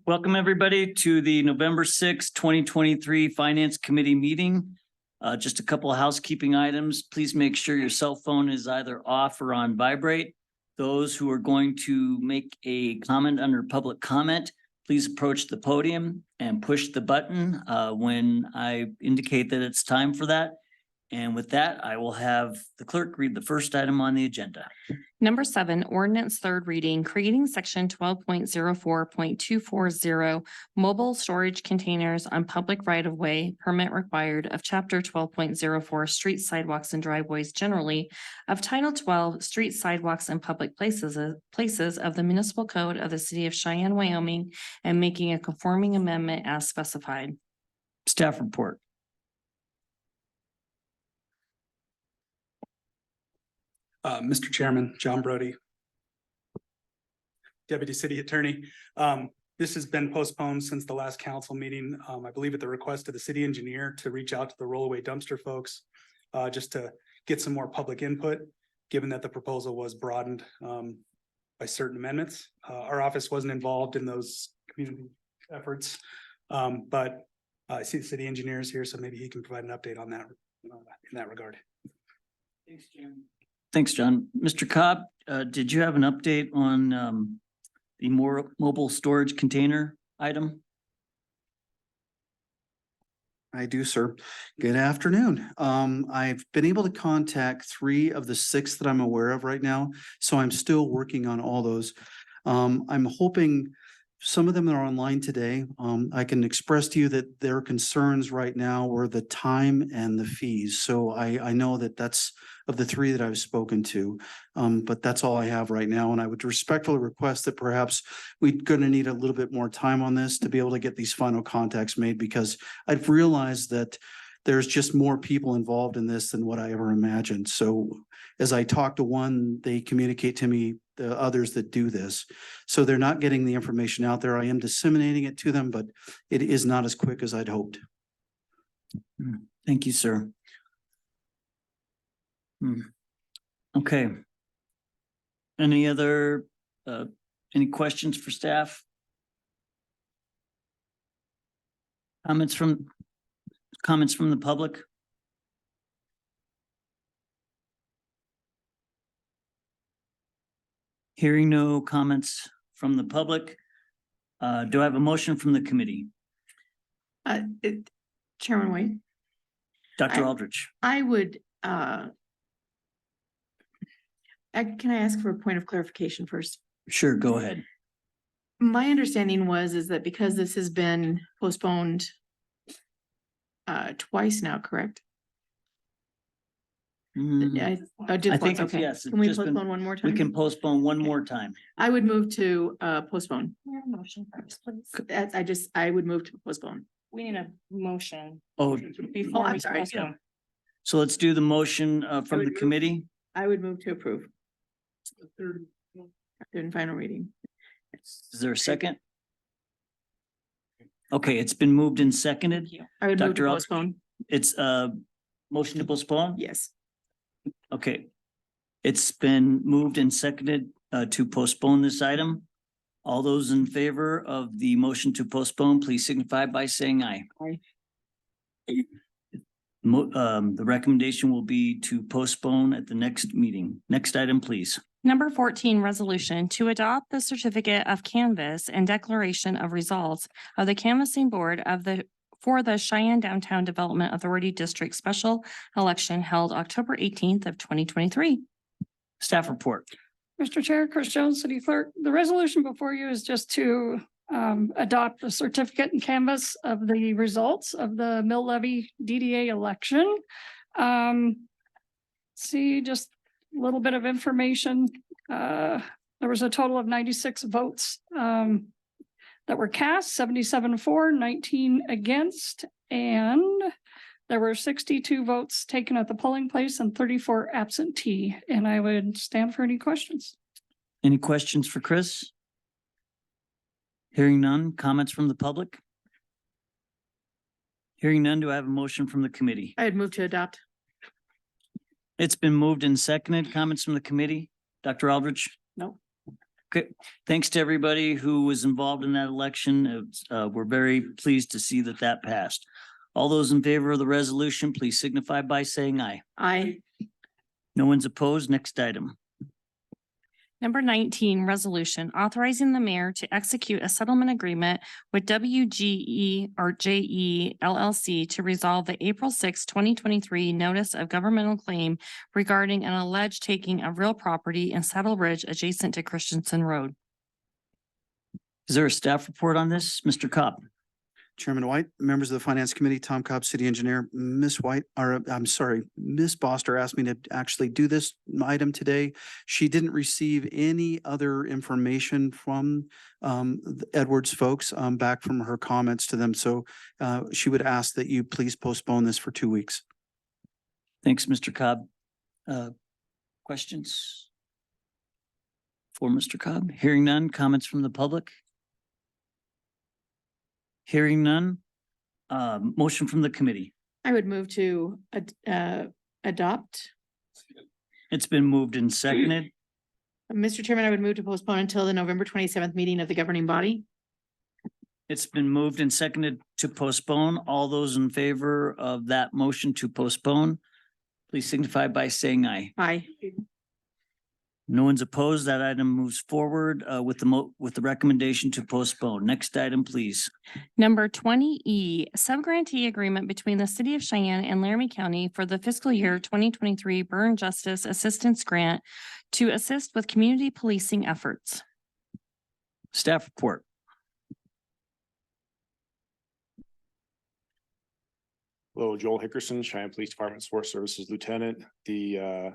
Welcome, everybody, to the November 6th, 2023 Finance Committee meeting. Just a couple of housekeeping items. Please make sure your cell phone is either off or on vibrate. Those who are going to make a comment under public comment, please approach the podium and push the button when I indicate that it's time for that. And with that, I will have the clerk read the first item on the agenda. Number 7, ordinance third reading, creating section 12.04.240 mobile storage containers on public right of way permit required of chapter 12.04 street sidewalks and driveways generally of title 12 street sidewalks and public places of the municipal code of the city of Cheyenne, Wyoming, and making a conforming amendment as specified. Staff report. Mr. Chairman, John Brody, Deputy City Attorney. This has been postponed since the last council meeting. I believe at the request of the city engineer to reach out to the rollaway dumpster folks, just to get some more public input, given that the proposal was broadened by certain amendments. Our office wasn't involved in those community efforts, but I see the city engineer is here, so maybe he can provide an update on that in that regard. Thanks, Jim. Thanks, John. Mr. Cobb, did you have an update on the mobile storage container item? I do, sir. Good afternoon. I've been able to contact 3 of the 6 that I'm aware of right now, so I'm still working on all those. I'm hoping some of them are online today. I can express to you that their concerns right now were the time and the fees. So I know that that's of the 3 that I've spoken to, but that's all I have right now. And I would respectfully request that perhaps we're going to need a little bit more time on this to be able to get these final contacts made, because I've realized that there's just more people involved in this than what I ever imagined. So as I talk to one, they communicate to me the others that do this. So they're not getting the information out there. I am disseminating it to them, but it is not as quick as I'd hoped. Thank you, sir. Okay. Any other, any questions for staff? Comments from the public? Hearing no comments from the public, do I have a motion from the committee? Chairman White. Dr. Aldrich. I would, can I ask for a point of clarification first? Sure, go ahead. My understanding is that because this has been postponed twice now, correct? I think it's, yes. Can we postpone one more time? We can postpone one more time. I would move to postpone. Motion first, please. I would move to postpone. We need a motion. Oh, Before I'm we sorry. postpone. so let's do the motion from the committee. I would move to approve. Third and final reading. Is there a second? Okay, it's been moved and seconded. I would move Dr. to Aldrich? postpone. It's motion to postpone? Yes. Okay. It's been moved and seconded to postpone this item. All those in favor of the motion to postpone, please signify by saying aye. Aye. The recommendation will be to postpone at the next meeting. Next item, please. Number 14, resolution to adopt the certificate of canvass and declaration of results of the canvassing board for the Cheyenne Downtown Development Authority District Special Election held October 18th of 2023. Staff report. Mr. Chair, Chris Jones, City Clerk. The resolution before you is just to adopt the certificate and canvass of the results of the mill levy DDA election. See, just a little bit of information. There was a total of 96 votes that were cast, 77 for, 19 against, and there were 62 votes taken at the polling place and 34 absentee. And I would stand for any questions. Any questions for Chris? Hearing none, comments from the public? Hearing none, do I have a motion from the committee? I'd move to adopt. It's been moved and seconded. Comments from the committee? Dr. Aldrich? No. Okay, thanks to everybody who was involved in that election. We're very pleased to see that that passed. All those in favor of the resolution, please signify by saying aye. Aye. No one's opposed. Next item. Number 19, resolution authorizing the mayor to execute a settlement agreement with WGE or JE LLC to resolve the April 6, 2023 notice of governmental claim regarding an alleged taking of real property in Saddle Ridge adjacent to Christensen Road. Is there a staff report on this? Mr. Cobb? Chairman White, members of the Finance Committee, Tom Cobb, City Engineer, Ms. White, or I'm sorry, Ms. Boster asked me to actually do this item today. She didn't receive any other information from the Edwards folks back from her comments to them. So she would ask that you please postpone this for 2 weeks. Thanks, Mr. Cobb. Questions? For Mr. Cobb? Hearing none. Comments from the public? Hearing none. Motion from the committee. I would move to adopt. It's been moved and seconded. Mr. Chairman, I would move to postpone until the November 27th meeting of the governing body. It's been moved and seconded to postpone. All those in favor of that motion to postpone, please signify by saying aye. Aye. No one's opposed. That item moves forward with the recommendation to postpone. Next item, please. Number 20E, subgrantee agreement between the City of Cheyenne and Laramie County for the fiscal year 2023 Burn Justice Assistance Grant to assist with community policing efforts. Staff report. Hello, Joel Hickerson, Cheyenne Police Department Sports Services Lieutenant. The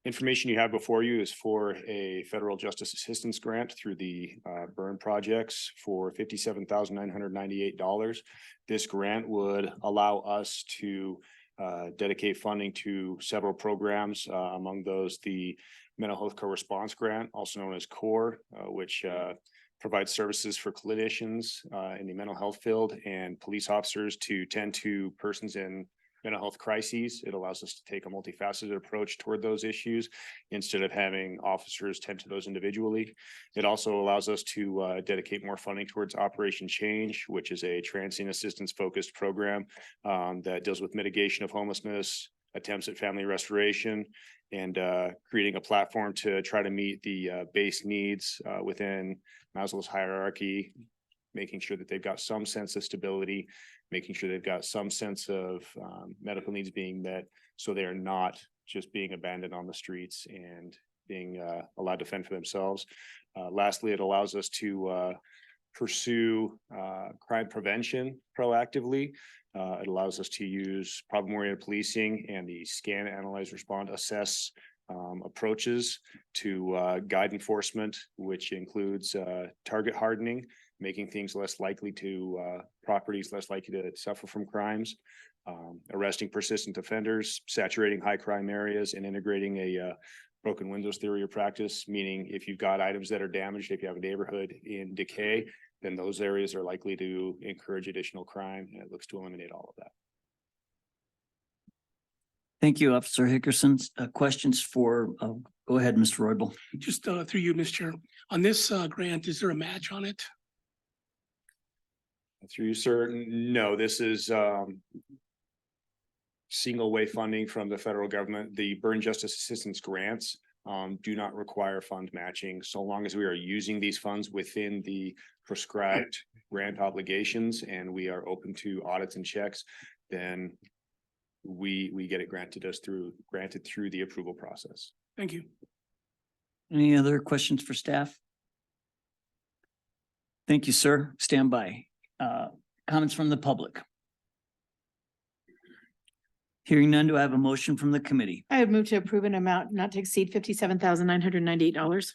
information you have before you is for a federal justice assistance grant through the burn projects for $57,998. This grant would allow us to dedicate funding to several programs, among those the Mental Health Co-Response Grant, also known as CORE, which provides services for clinicians in the mental health field and police officers to tend to persons in mental health crises. It allows us to take a multifaceted approach toward those issues instead of having officers tend to those individually. It also allows us to dedicate more funding towards Operation Change, which is a transient assistance focused program that deals with mitigation of homelessness, attempts at family restoration, and creating a platform to try to meet the base needs within Maslow's hierarchy, making sure that they've got some sense of stability, making sure they've got some sense of medical needs being met, so they are not just being abandoned on the streets and being allowed to fend for themselves. Lastly, it allows us to pursue crime prevention proactively. It allows us to use problem-oriented policing and the scan, analyze, respond, assess approaches to guide enforcement, which includes target hardening, making things less likely to properties less likely to suffer from crimes, arresting persistent offenders, saturating high crime areas, and integrating a broken windows theory of practice, meaning if you've got items that are damaged, if you have a neighborhood in decay, then those areas are likely to encourage additional crime, and it looks to eliminate all of that. Thank you, Officer Hickerson. Questions for, go ahead, Mr. Roybal. Just through you, Mr. Chair. On this grant, is there a match on it? Through you, sir? No, this is single way funding from the federal government. The Burn Justice Assistance grants do not require fund matching, so long as we are using these funds within the prescribed grant obligations and we are open to audits and checks, then we get it granted through the approval process. Thank you. Any other questions for staff? Thank you, sir. Stand by. Comments from the public? Hearing none, do I have a motion from the committee? I would move to approve an amount not to exceed $57,998.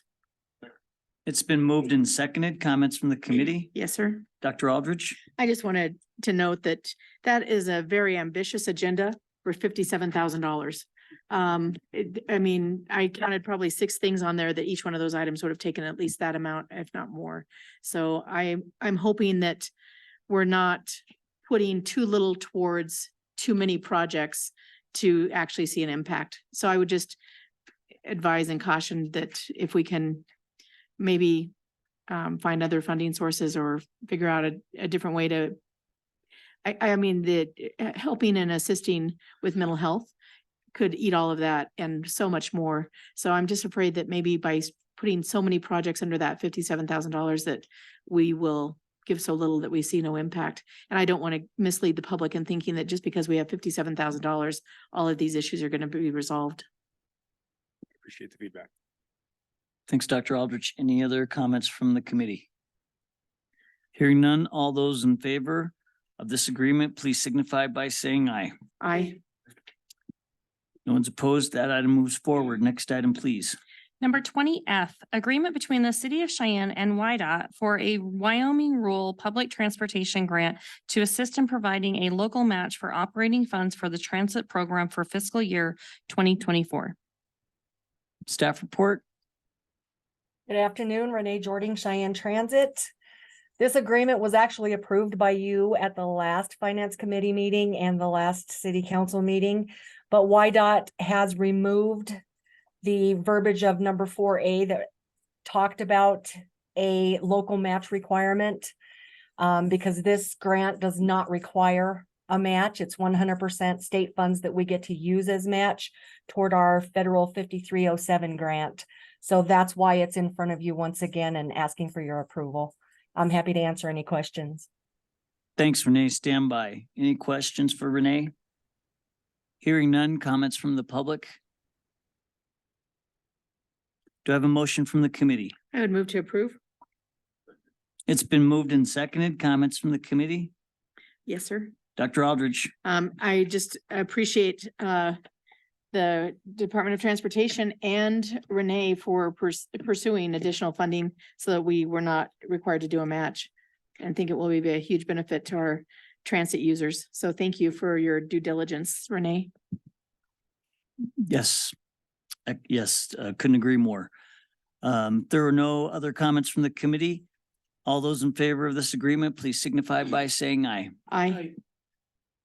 It's been moved and seconded. Comments from the committee? Yes, sir. Dr. Aldridge? I just wanted to note that that is a very ambitious agenda for $57,000. I mean, I counted probably 6 things on there that each one of those items would have taken at least that amount, if not more. So I'm hoping that we're not putting too little towards too many projects to actually see an impact. So I would just advise and caution that if we can maybe find other funding sources or figure out a different way to. I mean, the helping and assisting with mental health could eat all of that and so much more. So I'm just afraid that maybe by putting so many projects under that $57,000 that we will give so little that we see no impact. And I don't want to mislead the public in thinking that just because we have $57,000, all of these issues are going to be resolved. Appreciate the feedback. Thanks, Dr. Aldrich. Any other comments from the committee? Hearing none, all those in favor of this agreement, please signify by saying aye. No one's opposed. That item moves forward. Next item, please. Number 20F, agreement between the city of Cheyenne and WYDOT for a Wyoming Rural Public Transportation Grant to assist in providing a local match for operating funds for the transit program for fiscal year 2024. Staff report. Good afternoon, Renee Jordan, Cheyenne Transit. This agreement was actually approved by you at the last Finance Committee meeting and the last City Council meeting. But WYDOT has removed the verbiage of number 4A that talked about a local match requirement. Because this grant does not require a match. It's 100% state funds that we get to use as match toward our federal 5307 grant. So that's why it's in front of you once again and asking for your approval. I'm happy to answer any questions. Thanks, Renee. Stand by. Any questions for Renee? Hearing none, comments from the public? Do I have a motion from the committee? I would move to approve. It's been moved and seconded. Comments from the committee? Yes, sir. Dr. Aldrich. I just appreciate the Department of Transportation and Renee for pursuing additional funding so that we were not required to do a match. And think it will be a huge benefit to our transit users. So thank you for your due diligence, Renee. Yes. Yes, couldn't agree more. There are no other comments from the committee. All those in favor of this agreement, please signify by saying aye. Aye.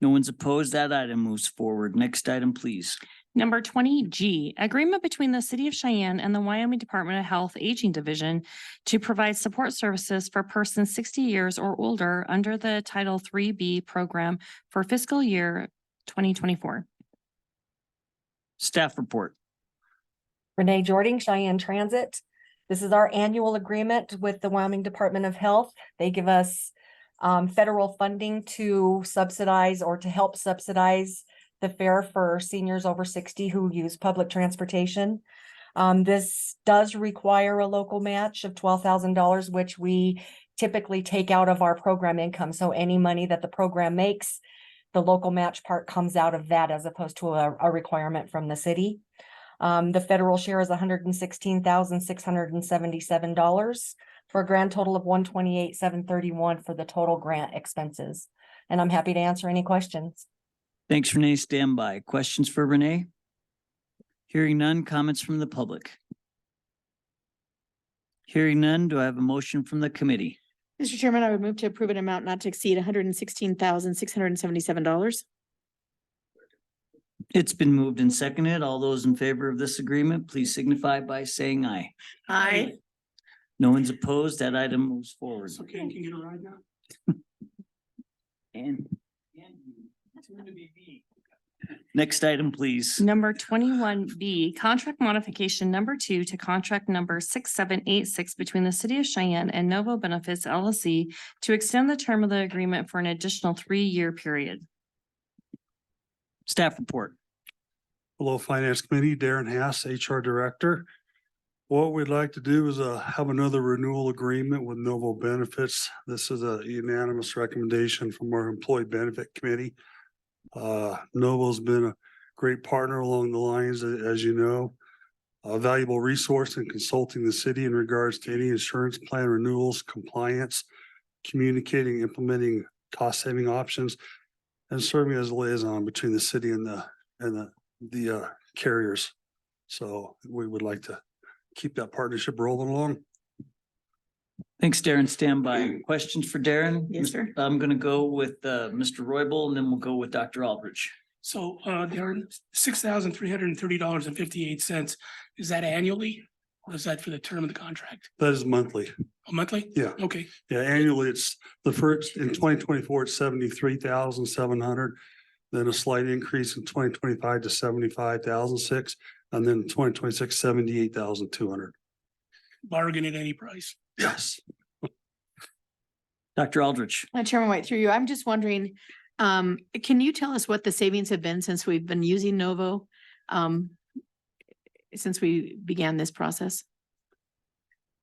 No one's opposed. That item moves forward. Next item, please. Number 20G, agreement between the city of Cheyenne and the Wyoming Department of Health Aging Division to provide support services for persons 60 years or older under the Title 3B program for fiscal year 2024. Staff report. Renee Jordan, Cheyenne Transit. This is our annual agreement with the Wyoming Department of Health. They give us federal funding to subsidize or to help subsidize the fare for seniors over 60 who use public transportation. This does require a local match of $12,000, which we typically take out of our program income. So any money that the program makes, the local match part comes out of that as opposed to a requirement from the city. The federal share is $116,677 for a grand total of $128,731 for the total grant expenses. And I'm happy to answer any questions. Thanks, Renee. Stand by. Questions for Renee? Hearing none, comments from the public? Hearing none, do I have a motion from the committee? Mr. Chairman, I would move to approve an amount not to exceed $116,677. It's been moved and seconded. All those in favor of this agreement, please signify by saying aye. Aye. No one's opposed. That item moves forward. So Ken can get a ride now? And next item, please. Number 21B, contract modification number 2 to contract number 6786 between the city of Cheyenne and Novo Benefits LLC to extend the term of the agreement for an additional 3-year period. Staff report. Hello, Finance Committee, Darren Hass, HR Director. What we'd like to do is have another renewal agreement with Novo Benefits. This is a unanimous recommendation from our Employee Benefit Committee. Novo's been a great partner along the lines, as you know, a valuable resource in consulting the city in regards to any insurance plan renewals, compliance, communicating, implementing cost-saving options, and serving as a liaison between the city and the carriers. So we would like to keep that partnership rolling along. Thanks, Darren. Stand by. Questions for Darren? Yes, sir. I'm going to go with Mr. Roybal and then we'll go with Dr. Aldrich. So, Darren, $6,330.58. Is that annually? Or is that for the term of the contract? That is monthly. Monthly? Yeah. Okay, Yeah, annually, it's the first, in 2024, it's 73,700. Then a slight increase in 2025 to 75,006, and then 2026, 78,200. bargain at any price. Yes. Dr. Aldrich. Chairman White, through you, I'm just wondering, can you tell us what the savings have been since we've been using Novo? Since we began this process?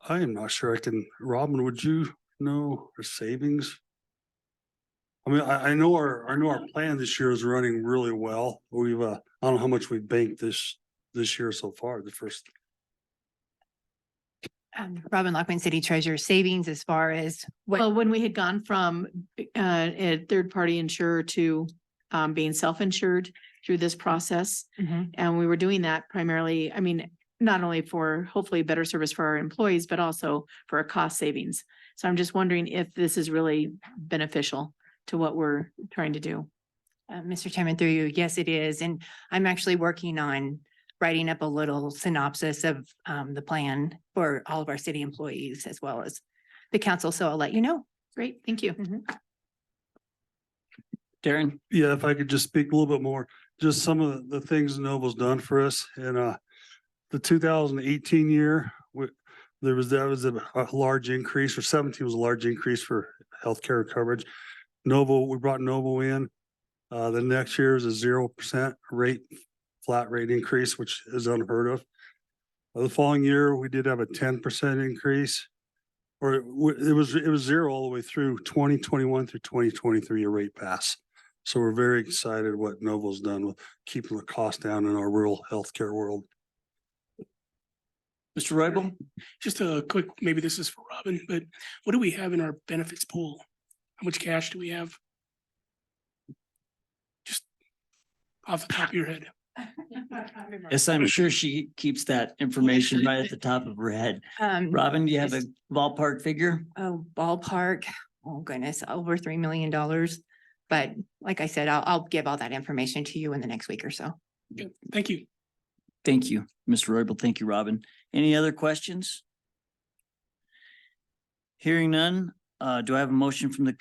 I am not sure I can, Robin, would you know our savings? I mean, I know our plan this year is running really well. We've, I don't know how much we've banked this year so far, the first. Robin Lockman, City Treasurer, savings as far as Well, what, when we had gone from a third-party insurer to being self-insured through this process. Mhm. And we were doing that primarily, I mean, not only for hopefully better service for our employees, but also for our cost savings. So I'm just wondering if this is really beneficial to what we're trying to do. Mr. Chairman, through you, yes, it is. And I'm actually working on writing up a little synopsis of the plan for all of our city employees as well as the council. So I'll let you know. Great, thank you. Darren. Yeah, if I could just speak a little bit more, just some of the things Novo's done for us in the 2018 year. That was a large increase, or 17 was a large increase for healthcare coverage. Novo, we brought Novo in. The next year is a 0% rate, flat rate increase, which is unheard of. The following year, we did have a 10% increase. Or it was zero all the way through 2021 through 2023, a rate pass. So we're very excited what Novo's done with keeping the cost down in our rural healthcare world. Mr. Roybal. Just a quick, maybe this is for Robin, but what do we have in our benefits pool? How much cash do we have? Just off the top of your head. Yes, I'm sure she keeps that information right at the top of her head. Robin, do you have a ballpark figure? Oh, ballpark, oh goodness, over $3 million. But like I said, I'll give all that information to you in the next week or so. Okay, thank you. Thank you, Mr. Roybal. Thank you, Robin. Any other questions? Hearing none, do I have a motion from the,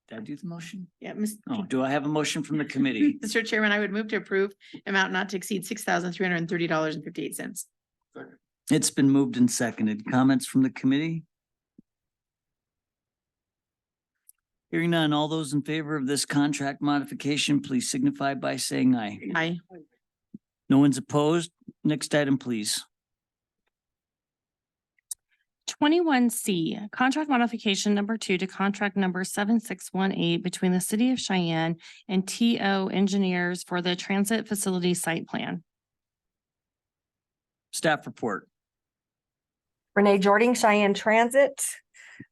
did I do the motion? Yeah, Oh, do I have a motion from the committee? Mr. Chairman, I would move to approve amount not to exceed $6,330.58. It's been moved and seconded. Comments from the committee? Hearing none, all those in favor of this contract modification, please signify by saying aye. Aye. No one's opposed. Next item, please. 21C, contract modification number 2 to contract number 7618 between the city of Cheyenne and TO Engineers for the Transit Facility Site Plan. Staff report. Renee Jording, Cheyenne Transit.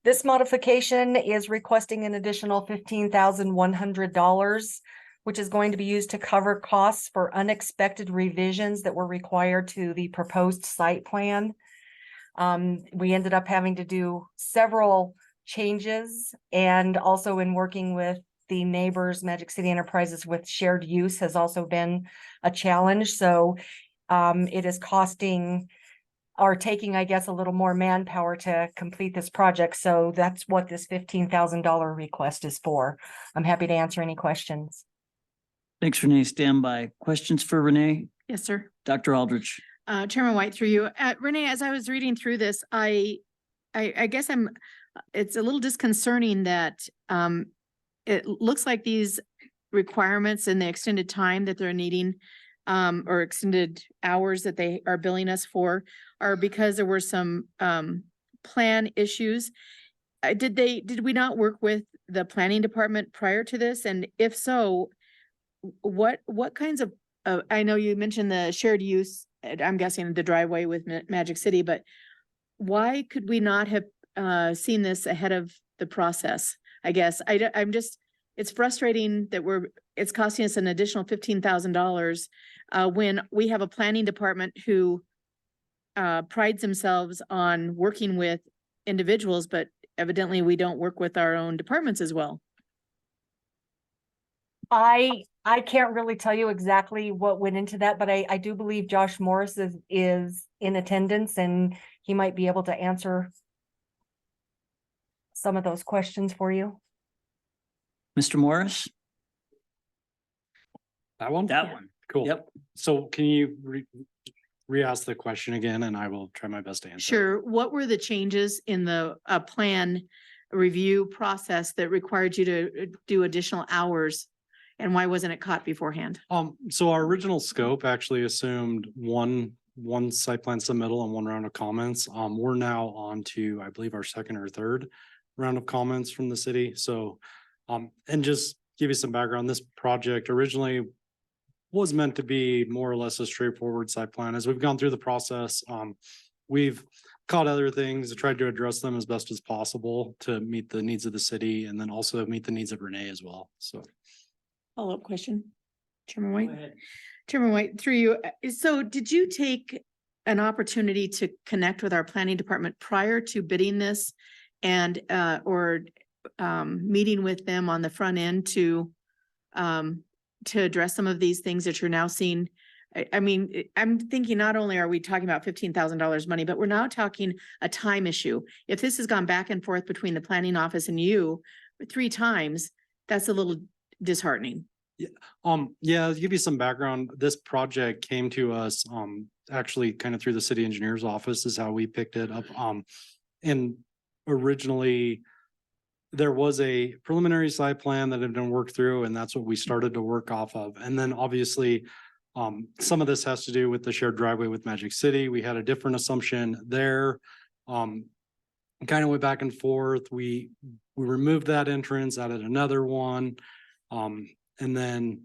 This modification is requesting an additional $15,100, which is going to be used to cover costs for unexpected revisions that were required to the proposed site plan. We ended up having to do several changes, and also in working with the neighbors, Magic City Enterprises with shared use has also been a challenge. So it is costing or taking, I guess, a little more manpower to complete this project. So that's what this $15,000 request is for. I'm happy to answer any questions. Thanks, Renee. Stand by. Questions for Renee? Yes, sir. Dr. Aldrich. Chairman White, through you. Renee, as I was reading through this, I guess it's a little disconcerting that it looks like these requirements and the extended time that they're needing or extended hours that they are billing us for are because there were some plan issues. Did we not work with the planning department prior to this? And if so, what kinds of, I know you mentioned the shared use, I'm guessing the driveway with Magic City, but why could we not have seen this ahead of the process? I guess I'm just, it's frustrating that it's costing us an additional $15,000 when we have a planning department who prides themselves on working with individuals, but evidently we don't work with our own departments as well. I I can't really tell you exactly what went into that, but I do believe Josh Morris is in attendance and he might be able to answer some of those questions for you. Mr. Morris? That one? That one. Cool. Yep. So can you re-ask the question again and I will try my best to answer. Sure. What were the changes in the plan review process that required you to do additional hours? And why wasn't it caught beforehand? So our original scope actually assumed one site plan submittal and one round of comments. We're now on to, I believe, our second or third round of comments from the city. So, and just give you some background, this project originally was meant to be more or less a straightforward site plan. As we've gone through the process, we've caught other things, tried to address them as best as possible to meet the needs of the city and then also meet the needs of Renee as well. So. Follow-up question. Chairman White? Chairman White, through you. So did you take an opportunity to connect with our planning department prior to bidding this and, meeting with them on the front end to address some of these things that you're now seeing? I mean, I'm thinking not only are we talking about $15,000 money, but we're now talking a time issue. If this has gone back and forth between the planning office and you 3 times, that's a little disheartening. Yeah, to give you some background, this project came to us, actually kind of through the city engineer's office is how we picked it up. And originally there was a preliminary site plan that had been worked through and that's what we started to work off of. And then obviously, some of this has to do with the shared driveway with Magic City. We had a different assumption there. Kind of went back and forth. We removed that entrance, added another one. And then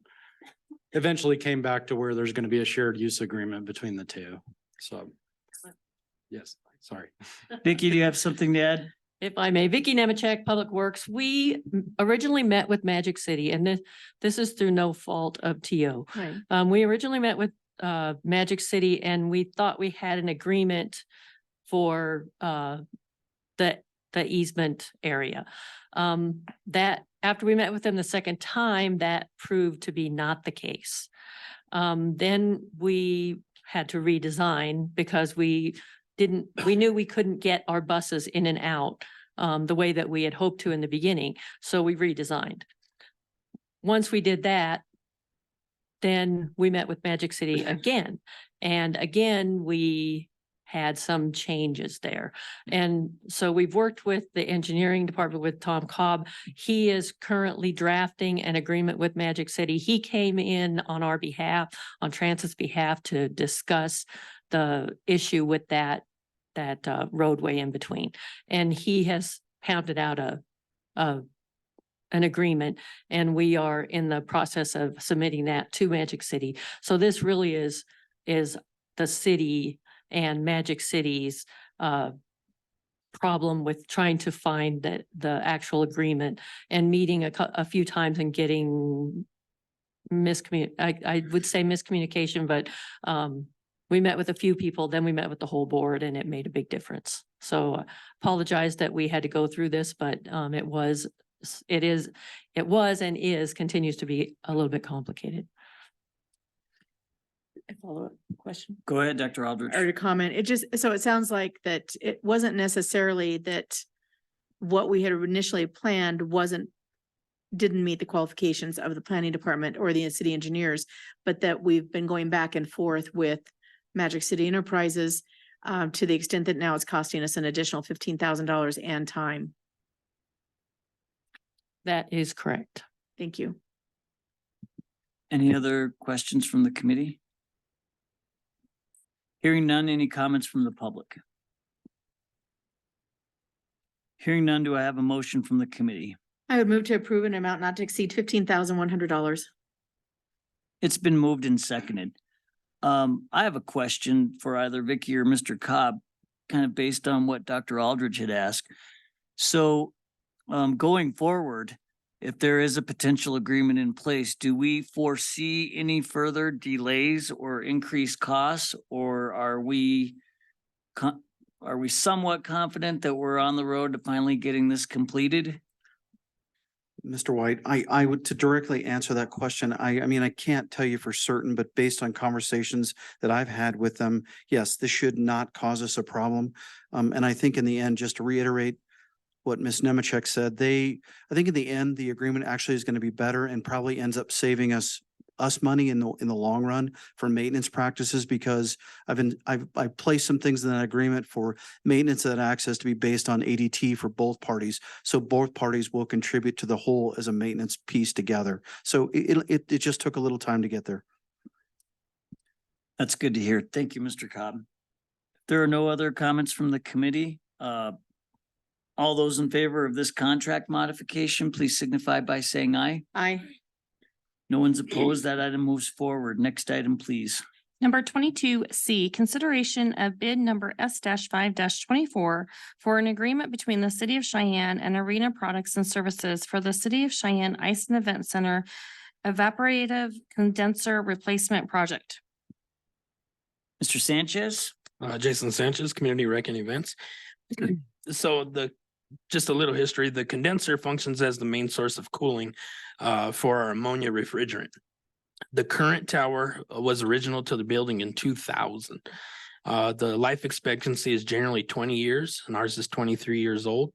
eventually came back to where there's going to be a shared use agreement between the two. So, yes, sorry. Vicky, do you have something to add? If I may, Vicky Nemechek, Public Works. We originally met with Magic City and this is through no fault of TO. Right. We originally met with Magic City and we thought we had an agreement for the easement area. That after we met with them the second time, that proved to be not the case. Then we had to redesign because we knew we couldn't get our buses in and out the way that we had hoped to in the beginning. So we redesigned. Once we did that, then we met with Magic City again. And again, we had some changes there. And so we've worked with the engineering department with Tom Cobb. He is currently drafting an agreement with Magic City. He came in on our behalf, on Transit's behalf, to discuss the issue with that roadway in between. And he has pounded out an agreement and we are in the process of submitting that to Magic City. So this really is the city and Magic City's problem with trying to find the actual agreement and meeting a few times and getting I would say miscommunication, but we met with a few people, then we met with the whole board and it made a big difference. So apologize that we had to go through this, but it was and continues to be a little bit complicated. A follow-up question Go ahead, Dr. Aldrich. or to comment. So it sounds like that it wasn't necessarily that what we had initially planned didn't meet the qualifications of the planning department or the city engineers, but that we've been going back and forth with Magic City Enterprises to the extent that now it's costing us an additional $15,000 and time. That is correct. Thank you. Any other questions from the committee? Hearing none, any comments from the public? Hearing none, do I have a motion from the committee? I would move to approve an amount not to exceed $15,100. It's been moved and seconded. I have a question for either Vicky or Mr. Cobb, kind of based on what Dr. Aldrich had asked. So going forward, if there is a potential agreement in place, do we foresee any further delays or increased costs, or are we somewhat confident that we're on the road to finally getting this completed? Mr. White, I would, to directly answer that question, I mean, I can't tell you for certain, but based on conversations that I've had with them, yes, this should not cause us a problem. And I think in the end, just to reiterate what Ms. Nemechek said, I think in the end, the agreement actually is going to be better and probably ends up saving us money in the long run for maintenance practices, because I've placed some things in that agreement for maintenance and access to be based on ADT for both parties. So both parties will contribute to the whole as a maintenance piece together. So it just took a little time to get there. That's good to hear. Thank you, Mr. Cobb. If there are no other comments from the committee, all those in favor of this contract modification, please signify by saying aye. Aye. No one's opposed. That item moves forward. Next item, please. Number 22C, consideration of bid number S-5-24 for an agreement between the City of Cheyenne and Arena Products and Services for the City of Cheyenne Ice and Event Center Evaporative Condenser Replacement Project. Mr. Sanchez? Jason Sanchez, Community Rec and Events. So just a little history, the condenser functions as the main source of cooling for our ammonia refrigerant. The current tower was original to the building in 2000. The life expectancy is generally 20 years and ours is 23 years old.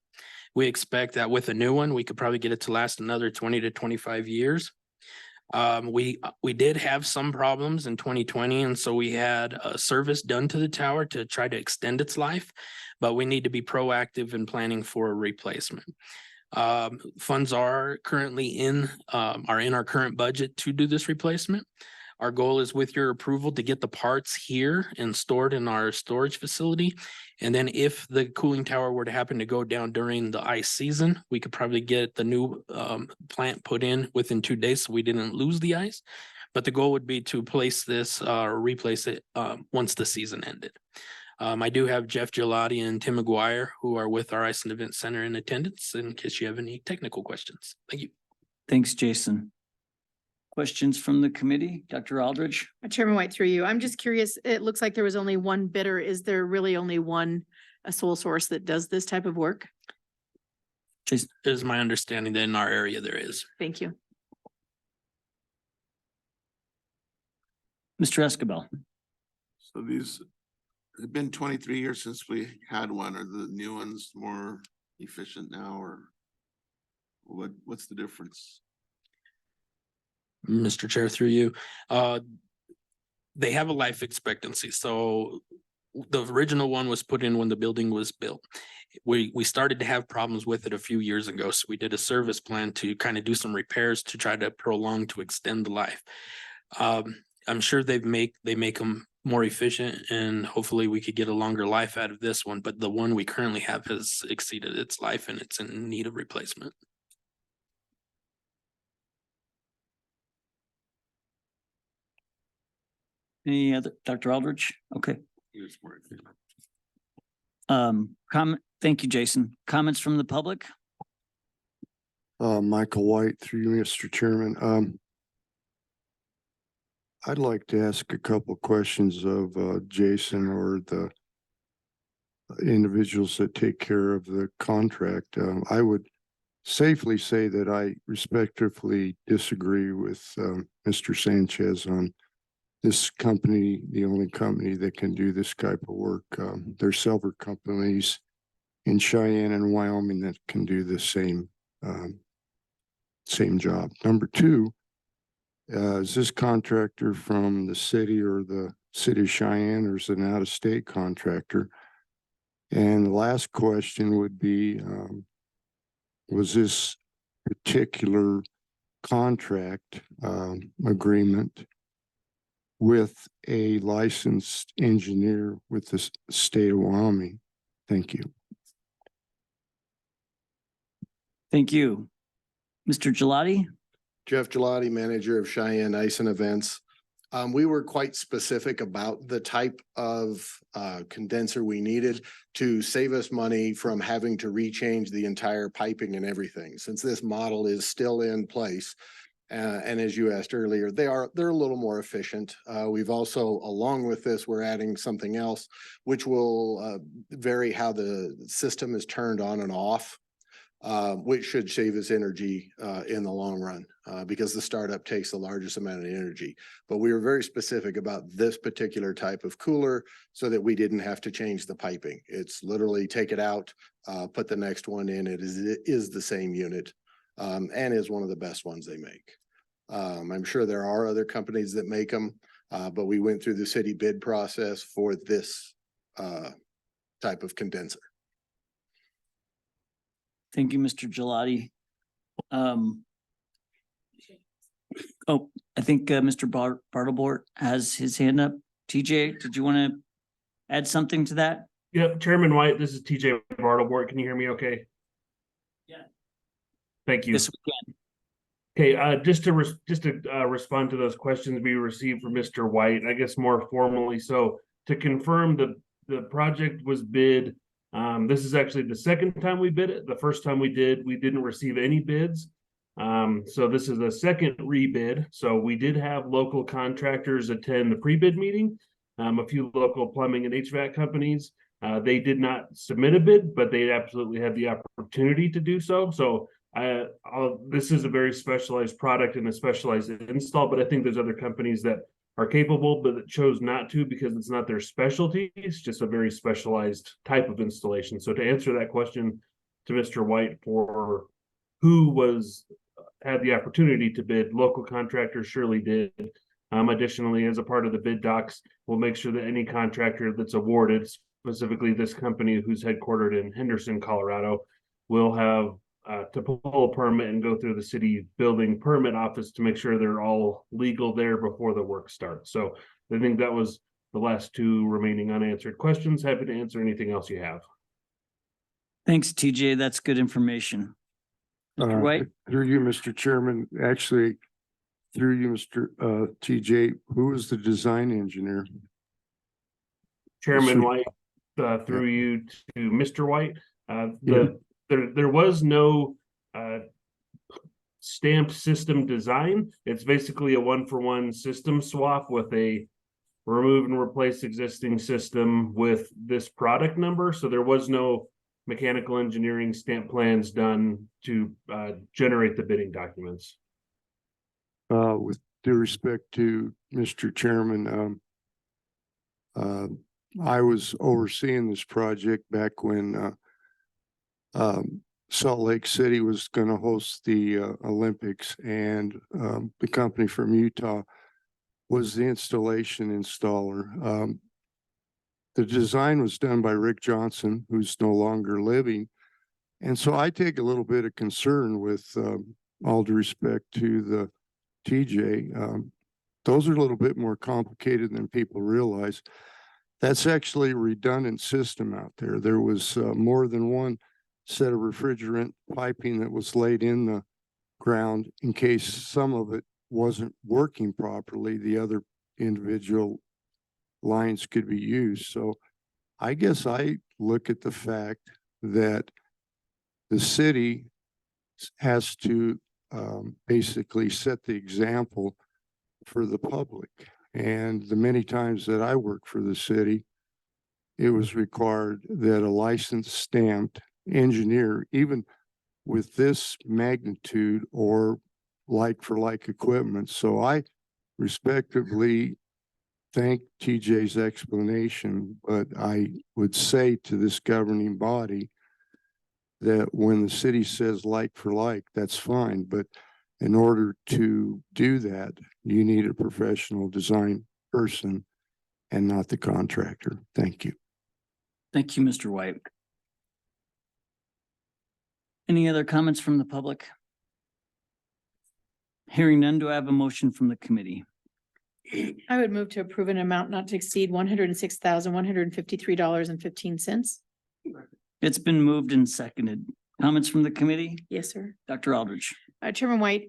We expect that with a new one, we could probably get it to last another 20 to 25 years. We did have some problems in 2020, and so we had a service done to the tower to try to extend its life, but we need to be proactive in planning for a replacement. Funds are currently in our current budget to do this replacement. Our goal is, with your approval, to get the parts here and stored in our storage facility. And then if the cooling tower were to happen to go down during the ice season, we could probably get the new plant put in within 2 days so we didn't lose the ice. But the goal would be to place this or replace it once the season ended. I do have Jeff Gelati and Tim McGuire, who are with our Ice and Event Center, in attendance in case you have any technical questions. Thank you. Thanks, Jason. Questions from the committee? Dr. Aldridge? Chairman White, through you. I'm just curious, it looks like there was only one bidder. Is there really only a sole source that does this type of work? It is my understanding that in our area there is. Thank you. Mr. Escabel? So it's been 23 years since we had one. Are the new ones more efficient now, or what's the difference? Mr. Chair, through you, they have a life expectancy. So the original one was put in when the building was built. We started to have problems with it a few years ago. So we did a service plan to kind of do some repairs to try to extend the life. I'm sure they make them more efficient, and hopefully we could get a longer life out of this one. But the one we currently have has exceeded its life and it's in need of replacement. Any other, Dr. Aldridge? Okay. Thank you, Jason. Comments from the public? Michael White, through you, Mr. Chairman. I'd like to ask a couple questions of Jason or the individuals that take care of the contract. I would safely say that I respectfully disagree with Mr. Sanchez on this company, the only company that can do this type of work. There's several companies in Cheyenne and Wyoming that can do the same job. Number two, is this contractor from the city or the city of Cheyenne, or is it an out-of-state contractor? And the last question would be, was this particular contract agreement with a licensed engineer with the state of Wyoming? Thank you. Thank you. Mr. Gelati? Jeff Gelati, manager of Cheyenne Ice and Events. We were quite specific about the type of condenser we needed to save us money from having to rechange the entire piping and everything. Since this model is still in place, and as you asked earlier, they're a little more efficient. We've also, along with this, we're adding something else, which will vary how the system is turned on and off. which should save us energy in the long run, because the startup takes the largest amount of energy. But we were very specific about this particular type of cooler so that we didn't have to change the piping. It's literally take it out, put the next one in. It is the same unit, and is one of the best ones they make. I'm sure there are other companies that make them, but we went through the city bid process for this type of condenser. Thank you, Mr. Gelati. Oh, I think Mr. Bartlebort has his hand up. TJ, did you want to add something to that? Yep, Chairman White, this is TJ Bartlebort. Can you hear me okay? Yeah. Thank you. Yes, we can. Okay, just to respond to those questions we received from Mr. White, I guess more formally. So to confirm the project was bid. This is actually the second time we bid it. The first time we didn't receive any bids. So this is a second rebid. So we did have local contractors attend the pre-bid meeting. A few local plumbing and HVAC companies. They did not submit a bid, but they absolutely had the opportunity to do so. So this is a very specialized product and a specialized install, but I think there's other companies that are capable, but that chose not to because it's not their specialty. It's just a very specialized type of installation. So to answer that question to Mr. White for who had the opportunity to bid, local contractors surely did. Additionally, as a part of the bid docs, we'll make sure that any contractor that's awarded, specifically this company who's headquartered in Henderson, Colorado, will have to pull a permit and go through the city building permit office to make sure they're all legal there before the work starts. So I think that was the last two remaining unanswered questions. Happy to answer anything else you have. Thanks, TJ. That's good information. Mr. White? Through you, Mr. Chairman, actually, through you, Mr. TJ, who was the design engineer? Chairman Mr. White, through you to Mr. White. There was no stamped system design. It's basically a 1-for-1 system swap with a remove and replace existing system with this product number. So there was no mechanical engineering stamp plans done to generate the bidding documents. With due respect to Mr. Chairman, I was overseeing this project back when Salt Lake City was going to host the Olympics, and the company from Utah was the installation installer. The design was done by Rick Johnson, who's no longer living. And so I take a little bit of concern with all due respect to the TJ. Those are a little bit more complicated than people realize. That's actually a redundant system out there. There was more than one set of refrigerant piping that was laid in the ground in case some of it wasn't working properly. The other individual lines could be used. So I guess I look at the fact that the city has to basically set the example for the public. And the many times that I worked for the city, it was required that a licensed stamped engineer, even with this magnitude or like for like equipment. So I respectively thank TJ's explanation, but I would say to this governing body that when the city says like for like, that's fine. But in order to do that, you need a professional design person and not the contractor. Thank you. Thank you, Mr. White. Any other comments from the public? Hearing none, do I have a motion from the committee? I would move to approve an amount not to exceed $106,153.15. It's been moved and seconded. Comments from the committee? Yes, sir. Dr. Aldridge. Chairman White,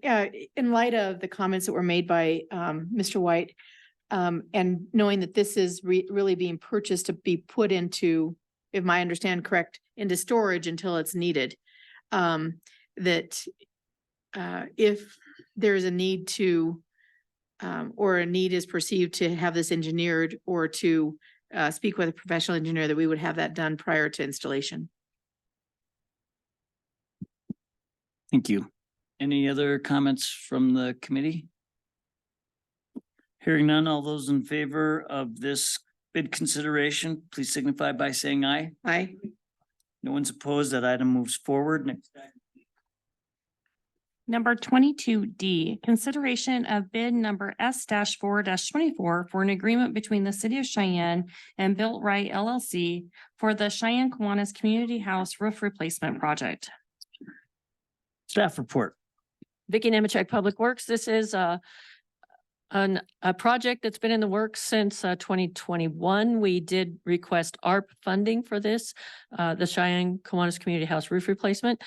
in light of the comments that were made by Mr. White, and knowing that this is really being purchased to be put into, if I understand correct, into storage until it's needed, that if there's a need to, or a need is perceived to have this engineered or to speak with a professional engineer, that we would have that done prior to installation. Thank you. Any other comments from the committee? Hearing none, all those in favor of this bid consideration, please signify by saying aye. Aye. No one's opposed. That item moves forward. Next item. Number 22D, consideration of bid number S-4-24 for an agreement between the city of Cheyenne and Built Right LLC for the Cheyenne Kiwanis Community House Roof Replacement Project. Staff report. Vicky Nemechek, Public Works. This is a project that's been in the works since 2021. We did request ARP funding for this, the Cheyenne Kiwanis Community House Roof Replacement.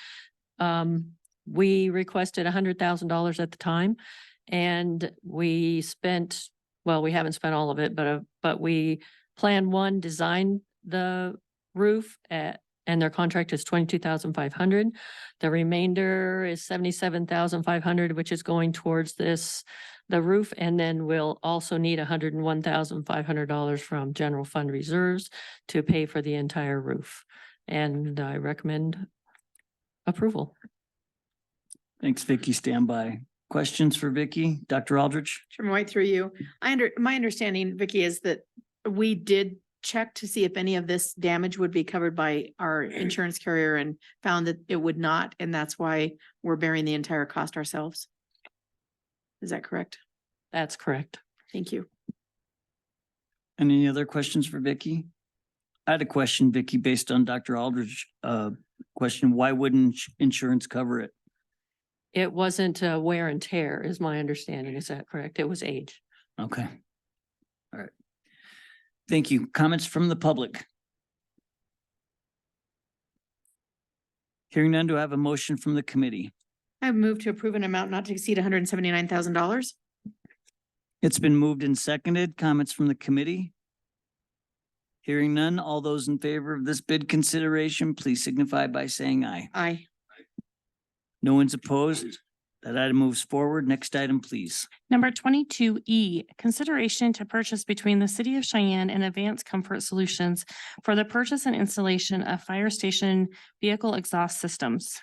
We requested $100,000 at the time, and we spent, well, we haven't spent all of it, but we plan one, designed the roof and their contract is $22,500. The remainder is $77,500, which is going towards the roof, and then we'll also need $101,500 from general fund reserves to pay for the entire roof. And I recommend approval. Thanks, Vicky. Stand by. Questions for Vicky? Dr. Aldrich? Chairman White, through you. My understanding, Vicky, is that we did check to see if any of this damage would be covered by our insurance carrier and found that it would not, and that's why we're bearing the entire cost ourselves. Is that correct? That's correct. Thank you. Any other questions for Vicky? I had a question, Vicky, based on Dr. Aldrich, question. Why wouldn't insurance cover it? It wasn't wear and tear is my understanding. Is that correct? It was age. Okay. All right. Thank you. Comments from the public? Hearing none, do I have a motion from the committee? I have moved to approve an amount not to exceed $179,000. It's been moved and seconded. Comments from the committee? Hearing none, all those in favor of this bid consideration, please signify by saying aye. Aye. No one's opposed. That item moves forward. Next item, please. Number 22E, consideration to purchase between the city of Cheyenne and Advanced Comfort Solutions for the purchase and installation of fire station vehicle exhaust systems.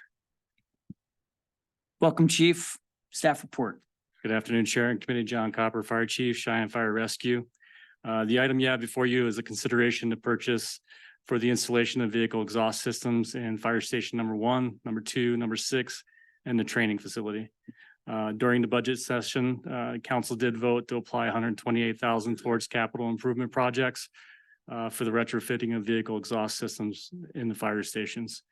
Welcome, Chief. Staff report. Good afternoon, Chair and Committee. John Copper, Fire Chief, Cheyenne Fire Rescue. The item you have before you is a consideration to purchase for the installation of vehicle exhaust systems in fire station number 1, number 2, number 6, and the training facility. During the budget session, council did vote to apply $128,000 towards capital improvement projects for the retrofitting of vehicle exhaust systems in the fire stations.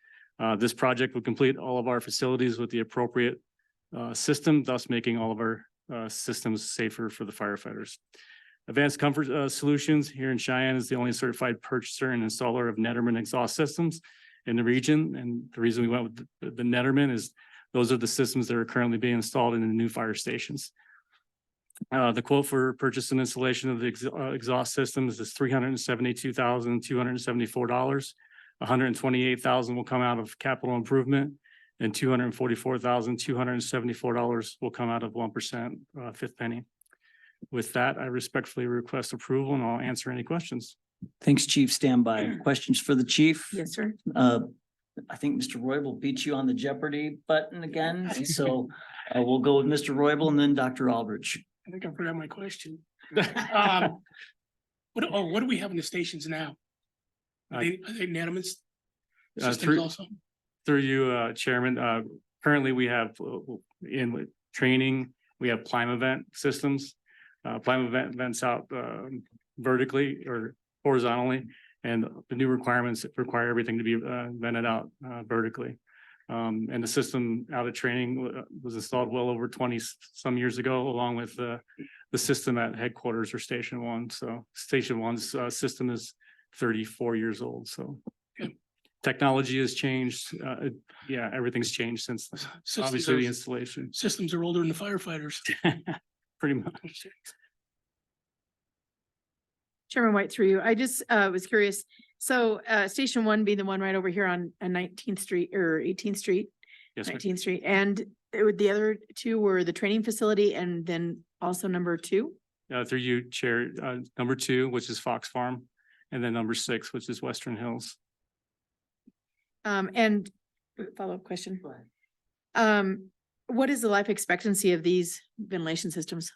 This project will complete all of our facilities with the appropriate system, thus making all of our systems safer for the firefighters. Advanced Comfort Solutions here in Cheyenne is the only certified purchaser and installer of Netterman exhaust systems in the region. And the reason we went with the Netterman is those are the systems that are currently being installed in the new fire stations. The quote for purchase and installation of the exhaust systems is $372,274. $128,000 will come out of capital improvement, and $244,274 will come out of 1% fifth penny. With that, I respectfully request approval, and I'll answer any questions. Thanks, Chief. Stand by. Questions for the chief? Yes, sir. I think Mr. Roybal beat you on the Jeopardy button again. So we'll go with Mr. Roybal and then Dr. Aldrich. I think I forgot my question. What do we have in the stations now? Are they Netterman systems also? Through you, Chairman, currently we have in training, we have Plimavent systems. Plimavent vents out vertically or horizontally, and the new requirements require everything to be vented out vertically. And the system out of training was installed well over 20 some years ago, along with the system at headquarters or Station 1. So Station 1's system is 34 years old. So technology has changed. Yeah, everything's changed since obviously the installation. Systems are older than the firefighters. Pretty much. Chairman White, through you. I just was curious. So Station 1 being the one right over here on 19th Street or 18th Street? Yes, 19th Street. And the other two were the training facility and then also number 2? Through you, Chair, number 2, which is Fox Farm, and then number 6, which is Western Hills. And follow-up question. What is the life expectancy of these ventilation systems?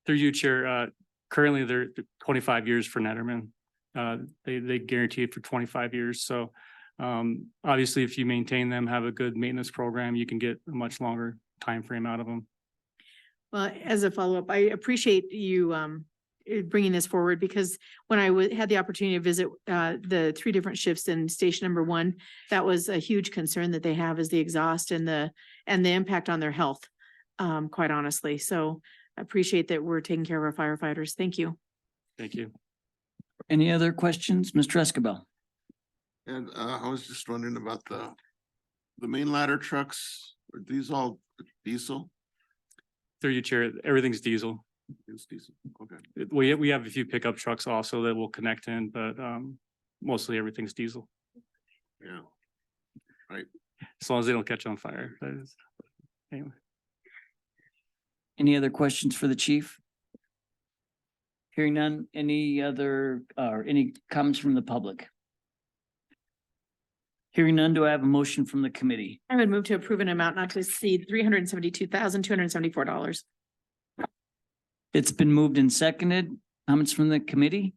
Through you, Chair, currently they're 25 years for Netterman. They guarantee it for 25 years. So obviously, if you maintain them, have a good maintenance program, you can get a much longer time frame out of them. Well, as a follow-up, I appreciate you bringing this forward because when I had the opportunity to visit the 3 different shifts in station number 1, that was a huge concern that they have is the exhaust and the impact on their health, quite honestly. So I appreciate that we're taking care of our firefighters. Thank you. Thank you. Any other questions? Mr. Escabel? And I was just wondering about the main ladder trucks. Are these all diesel? Through you, Chair, everything's diesel. It's diesel, okay. We have a few pickup trucks also that will connect in, but mostly everything's diesel. Yeah. Right. As long as they don't catch on fire. That is- Anyway. Any other questions for the chief? Hearing none, any other, or any comments from the public? Hearing none, do I have a motion from the committee? I would move to approve an amount not to exceed $372,274. It's been moved and seconded. Comments from the committee?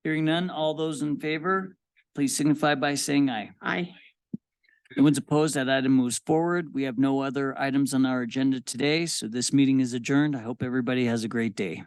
Hearing none, all those in favor, please signify by saying aye. Aye. No one's opposed. That item moves forward. We have no other items on our agenda today, so this meeting is adjourned. I hope everybody has a great day.